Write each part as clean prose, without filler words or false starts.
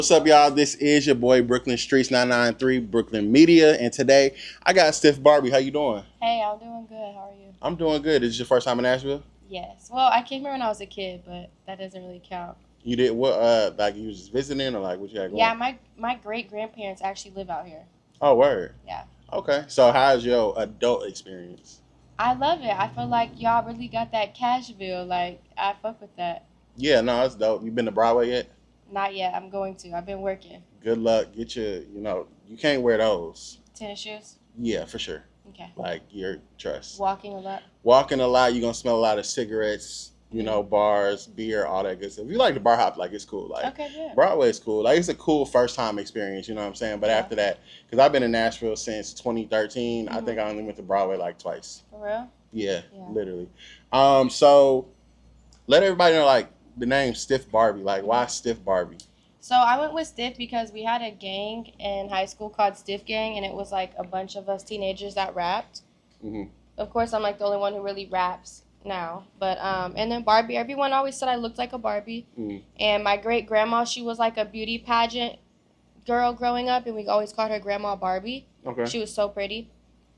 What's up, y'all? This is your boy Brooklyn Streets 993, Brooklyn Media, and today I got Stiff Barbie. How you doing? Hey, I'm doing good. How are you? I'm doing good. Is this your first time in Nashville? Yes. Well, I came here when I was a kid, but that doesn't really count. You did what? Like you was just visiting, or like what you got going? Yeah, my great grandparents actually live out here. Oh, word. Yeah. Okay. So how's your adult experience? I love it. I feel like y'all really got that cash bill. Like I fuck with that. Yeah, no, that's dope. You been to Broadway yet? Not yet. I'm going to. I've been working. Good luck. Get your, you can't wear those. Tennis shoes. Yeah, for sure. Okay. Like your trust. Walking a lot. Walking a lot, you're gonna smell a lot of cigarettes, bars, beer, all that good stuff. If you like the bar hop, like it's cool. Like Okay, yeah. Broadway is cool. Like it's a cool first time experience, you know what I'm saying? But Yeah. after that, because I've been in Nashville since 2013, I think I only went to Broadway like twice. For real? Yeah, Yeah. literally. So let everybody know like the name Stiff Barbie. Like why Stiff Barbie? So I went with Stiff because we had a gang in high school called Stiff Gang, and it was like a bunch of us teenagers that rapped. Mm-hmm. Of course, I'm like the only one who really raps now. But and then Barbie, everyone always said I looked like a Barbie. Mm-hmm. And my great grandma, she was like a beauty pageant girl growing up, and we always called her Grandma Barbie. Okay. She was so pretty,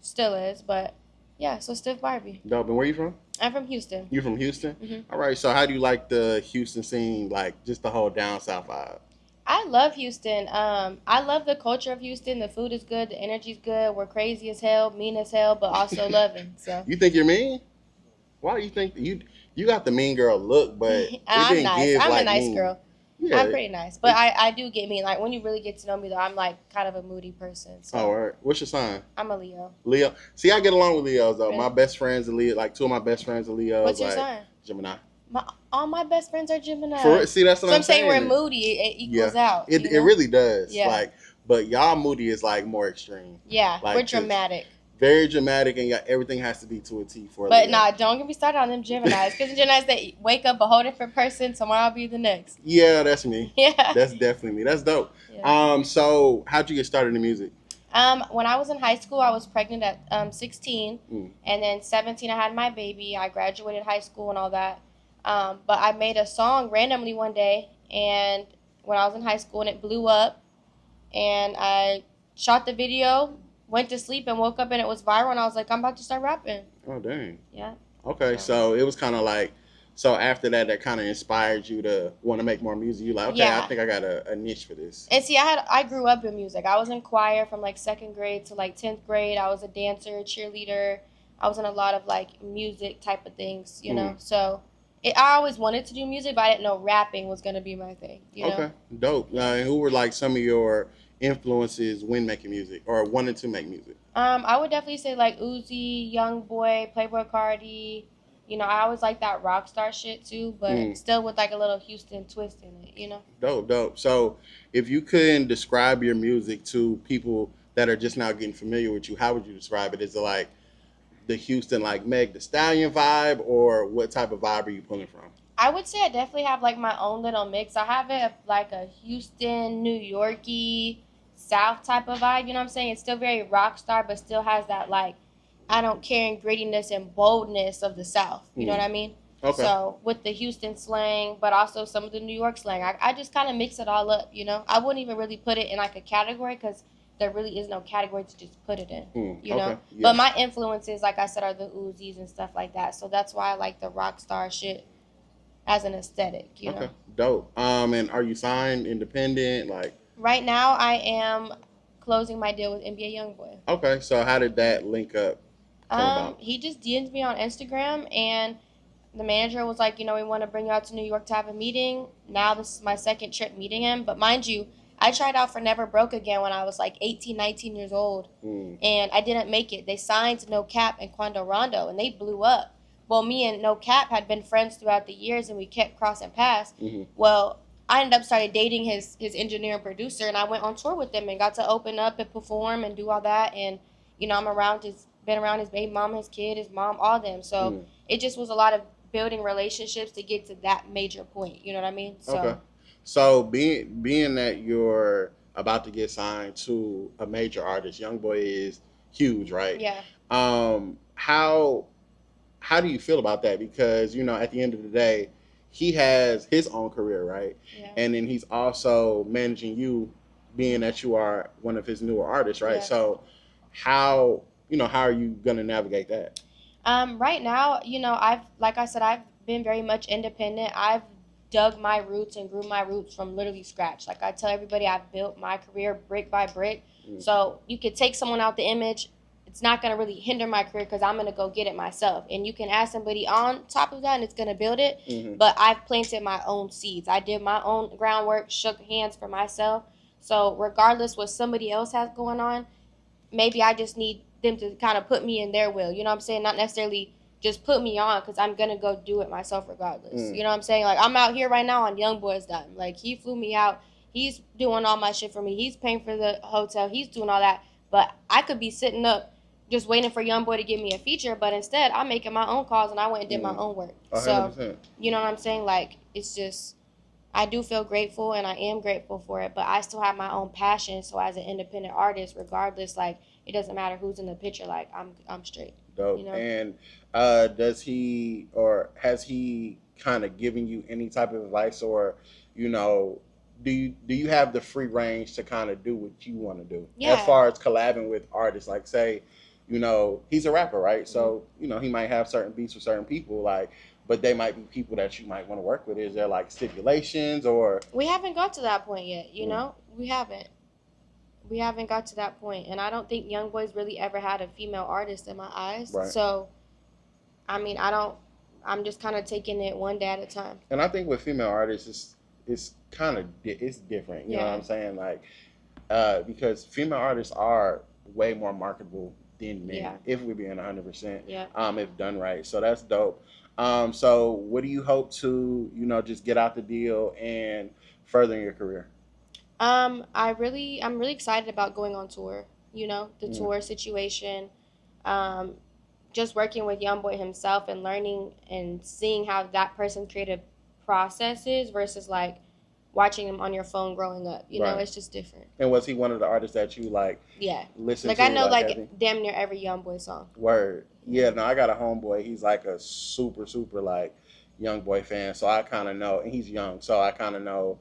still is. But yeah, so Stiff Barbie. Dope. And where you from? I'm from Houston. You from Houston? Mm-hmm. All right. So how do you like the Houston scene? Like just the whole down south vibe? I love Houston. I love the culture of Houston. The food is good. The energy's good. We're crazy as hell, mean as hell, but also loving. So You think you're mean? Why do you think you got the mean girl look, but it I'm didn't nice. give I'm like a nice mean. girl. Yeah. I'm pretty nice, but I do get mean. Like when you really get to know me, though, I'm like kind of a moody person. So Oh, all right. What's your sign? I'm a Leo. Leo. See, I get along with Leos though. Really? My best friends are Leo. Like two of my best friends are Leos. What's your like, sign? Gemini. All my best friends are Gemini. See, that's what So I'm saying. we're moody. It equals out. It really does. Yeah. Like, but y'all moody is like more extreme. Yeah, Like, we're dramatic. Very dramatic, and everything has to be to a T for. But Leo. nah, don't get me started on them Geminis. Because the Geminis, they wake up a whole different person. Tomorrow I'll be the next. Yeah, that's me. Yeah. That's definitely me. That's dope. Yeah. So how'd you get started in music? When I was in high school, I was pregnant at 16, and then 17, I had my baby. I graduated high school and all that. But I made a song randomly one day, and when I was in high school, and it blew up, and I shot the video, went to sleep, and woke up, and it was viral, and I was like, I'm about to start rapping. Oh, dang. Yeah. Okay, so it was kind of like, so after that kind of inspired you to want to make more music. You like, okay, Yeah. I think I got a niche for this. And see, I grew up in music. I was in choir from like 2nd grade to like 10th grade. I was a dancer, cheerleader. I was in a lot of like music type of things, you know. So I always wanted to do music, but I didn't know rapping was going to be my thing, you know. Okay, dope. And who were like some of your influences when making music or wanting to make music? I would definitely say like Uzi, Youngboy, Playboy Cardi. You know, I always like that rock star shit too, but still with like a little Houston twist in it, you know? Dope. So if you couldn't describe your music to people that are just now getting familiar with you, how would you describe it? Is it like the Houston, like Meg Thee Stallion vibe, or what type of vibe are you pulling from? I would say I definitely have like my own little mix. I have it like a Houston, New Yorkie, South type of vibe, you know what I'm saying? It's still very rock star, but still has that like I don't care and grittiness and boldness of the South. You know what I mean? Okay. So with the Houston slang, but also some of the New York slang, I just kind of mix it all up, you know? I wouldn't even really put it in like a category because there really is no category to just put it in, you know? Yeah. But my influences, like I said, are the Uzis and stuff like that. So that's why I like the rock star shit as an aesthetic, you know? Dope. And are you signed independent? Like right now, I am closing my deal with NBA Youngboy. Okay, so how did that link up? He just DM'd me on Instagram, and the manager was like, you know, we want to bring you out to New York to have a meeting. Now this is my second trip meeting him. But mind you, I tried out for Never Broke Again when I was like 18, 19 years old, and I didn't make it. They signed No Cap and Quando Rondo, and they blew up. Well, me and No Cap had been friends throughout the years, and we kept crossing paths. Well, I ended up started dating his engineer and producer, and I went on tour with them and got to open up and perform and do all that. And, you know, been around his baby mama, his kid, his mom, all them. So it just was a lot of building relationships to get to that major point. You know what I mean? So, okay. So being that you're about to get signed to a major artist, Youngboy is huge, right? Yeah. How do you feel about that? Because, you know, at the end of the day, he has his own career, right? Yeah. And then he's also managing you, being that you are one of his newer artists, right? Yeah. So how how are you gonna navigate that? Right now, like I said, I've been very much independent. I've dug my roots and grew my roots from literally scratch. Like I tell everybody, I've built my career brick by brick. So you could take someone out the image. It's not going to really hinder my career because I'm going to go get it myself. And you can ask somebody on top of that and it's going to build it. But I've planted my own seeds. I did my own groundwork, shook hands for myself. So regardless what somebody else has going on, maybe I just need them to kind of put me in their will. You know what I'm saying? Not necessarily just put me on because I'm going to go do it myself regardless. You know what I'm saying? Like, I'm out here right now on Youngboy's dime. Like, he flew me out. He's doing all my shit for me. He's paying for the hotel. He's doing all that. But I could be sitting up just waiting for Youngboy to give me a feature. But instead, I'm making my own calls and I went and did my own work. 100%. So, you know what I'm saying? Like, it's just, I do feel grateful and I am grateful for it. But I still have my own passion. So, as an independent artist, regardless, like, it doesn't matter who's in the picture. Like, I'm straight. Dope. You know? And does he or has he kind of given you any type of advice, or do you have the free range to kind of do what you want to do Yeah. as far as collabing with artists? Like, say, he's a rapper, right? So he might have certain beats with certain people, like, but they might be people that you might want to work with. Is there like stipulations, or we haven't got to that point yet? You know, we haven't got to that point, and I don't think Youngboy's really ever had a female artist in my eyes. Right. So, I mean, I'm just kind of taking it one day at a time. And I think with female artists, it's kind of it's different. You know what I'm saying? Like, because female artists are way more marketable than men, if we're being 100%. Yeah. If done right. So that's dope. So what do you hope to just get out the deal and further your career? I'm really excited about going on tour. The tour situation. Just working with Youngboy himself and learning and seeing how that person's creative process is versus like watching him on your phone growing up. You know, it's just different. And was he one of the artists that you like? Yeah. Listen like to? I know like damn near every Youngboy song. Word. Yeah. No, I got a homeboy. He's like a super like Youngboy fan. So I kind of know, and he's young, so I kind of know,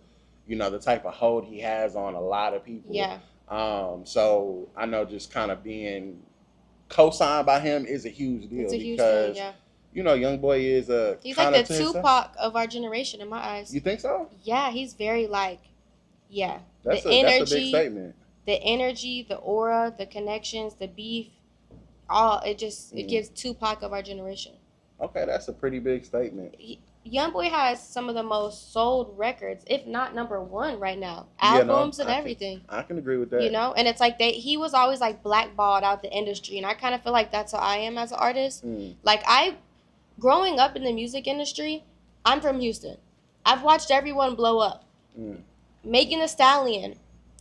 the type of hold he has on a lot of people. Yeah. So I know just kind of being co-signed by him is a huge deal. It's a huge because, thing, yeah. Youngboy is a. He's like the Tupac of our generation in my eyes. You think so? Yeah, he's very like, yeah. That's a big statement. The energy, the aura, the connections, the beef, all it gives Tupac of our generation. Okay, that's a pretty big statement. Youngboy has some of the most sold records, if not number one right now. Albums and everything. I can agree with that. And it's like he was always like blackballed out the industry, and I kind of feel like that's how I am as an artist. Like growing up in the music industry, I'm from Houston. I've watched everyone blow up. Megan Thee Stallion,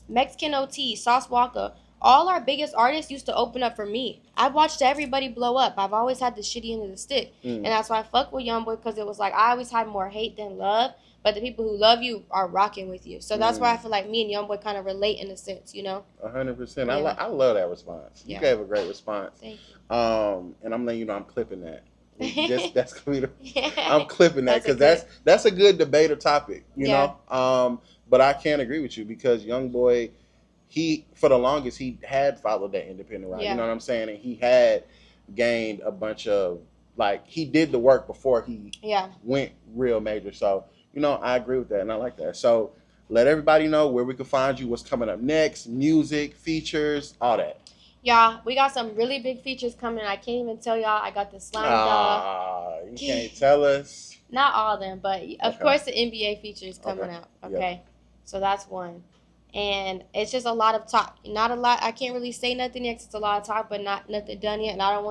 Mexican OT, Sauce Walka. All our biggest artists used to open up for me. I've watched everybody blow up. I've always had the shitty end of the stick. And that's why I fuck with Youngboy, because it was like I always had more hate than love. But the people who love you are rocking with you. So that's why I feel like me and Youngboy kind of relate in a sense, 100%. I love that response. You gave a great response. Thank you. And I'm letting you know I'm clipping that. That's gonna be I'm clipping that because that's a good debater topic, you know. But I can't agree with you because Youngboy, he for the longest he had followed that independent route. You know what I'm saying? And he had gained a bunch of he did the work before he went real major. So I agree with that and I like that. So let everybody know where we can find you, what's coming up next, music, features, all that. Yeah, we got some really big features coming. I can't even tell y'all. I got the slime dog. You can't tell us. Not all of them, but of course the NBA features coming out. Okay, so that's one. And it's just a lot of talk. Not a lot. I can't really say nothing yet. It's a lot of talk, but not nothing done yet. And I don't want to